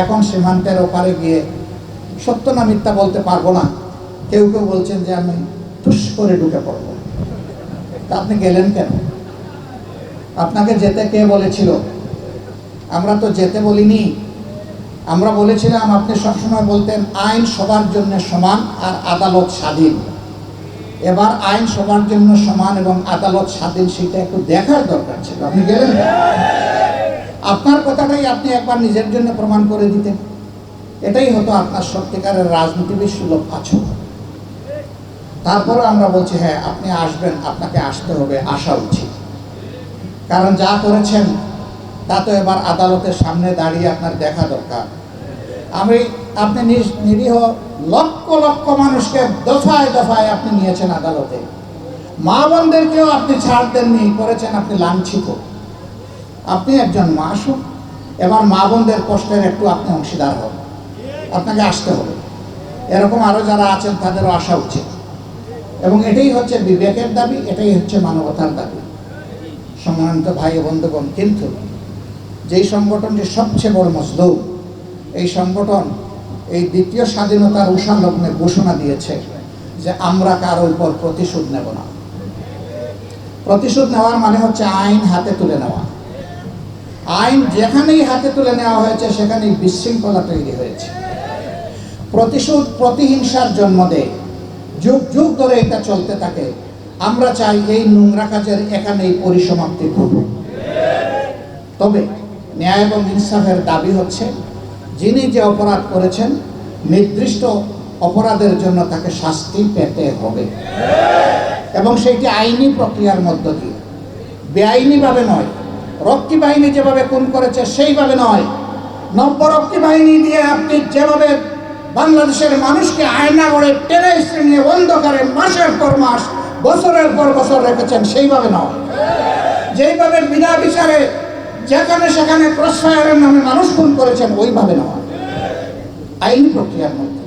এখন সীমান্তের ওপারে গিয়ে সত্য না মিথ্যা বলতে পারবো না। কেউ কেউ বলছেন যে আমি টুস করে ঢুকে পড়বো। তা আপনি গেলেন কেন? আপনাকে যেতে কে বলেছিল? আমরা তো যেতে বলিনি। আমরা বলেছিলাম, আপনি সবসময় বলতেন আইন সবার জন্য সমান আর আদালত স্বাধীন। এবার আইন সবার জন্য সমান এবং আদালত স্বাধীন, সেটা একটু দেখার দরকার ছিল। আপনি গেলেন না। আপনার কথাটাই আপনি একবার নিজের জন্য প্রমাণ করে দিতেন। এটাই হতো আপনার সত্যিকারের রাজনীতিবিদ সুলভ আচরণ। তারপরে আমরা বলছি হ্যাঁ আপনি আসবেন, আপনাকে আসতে হবে, আসা উচিত। কারণ যা করেছেন তা তো এবার আদালতের সামনে দাঁড়িয়ে আপনার দেখা দরকার। আপনি নিরীহ লক্ষ লক্ষ মানুষকে দফায় দফায় আপনি নিয়েছেন আদালতে। মা বোনদেরকেও আপনি ছাড় দেননি, করেছেন আপনি লাঞ্ছিত। আপনি একজন মাসুম, এবার মা বোনদের কষ্টের একটু আপনি অংশীদার হন, আপনাকে আসতে হবে। এরকম আরো যারা আছেন তাদেরও আসা উচিত। এবং এটাই হচ্ছে বিবেকের দাবি, এটাই হচ্ছে মানবতার দাবি। সম্মানিত ভাই ও বন্ধুগণ, কিন্তু যেই সংগঠনটি সবচেয়ে বড় মজলুম, এই সংগঠন এই দ্বিতীয় স্বাধীনতার উষালগ্নে ঘোষণা দিয়েছে যে আমরা কারো উপর প্রতিশোধ নেব না। প্রতিশোধ নেওয়ার মানে হচ্ছে আইন হাতে তুলে নেওয়া। আইন যেখানেই হাতে তুলে নেওয়া হয়েছে সেখানেই বিশৃঙ্খলা তৈরি হয়েছে। প্রতিশোধ প্রতিহিংসার জন্ম দেয়, যুগ যুগ ধরে এটা চলতে থাকে। আমরা চাই এই নোংরা কাজের এখানেই পরিসমাপ্তি ঘটুক। তবে ন্যায় এবং ইনসাফের দাবি হচ্ছে যিনি যে অপরাধ করেছেন নির্দিষ্ট অপরাধের জন্য তাকে শাস্তি পেতে হবে, এবং সেইটি আইনি প্রক্রিয়ার মধ্য দিয়ে, বেআইনিভাবে নয়। রক্ষী বাহিনী যেভাবে খুন করেছে সেইভাবে নয়। নব্যরক্ষী বাহিনী দিয়ে আপনি যেভাবে বাংলাদেশের মানুষকে আয়না করে টেনে নিয়ে অন্ধকারে মাসের পর মাস, বছরের পর বছর রেখেছেন, সেইভাবে নয়। যেইভাবে বিনা বিচারে যেখানে সেখানে ক্রসফায়ারের নামে মানুষ খুন করেছেন, ওইভাবে নয়, আইনি প্রক্রিয়ার মধ্যে।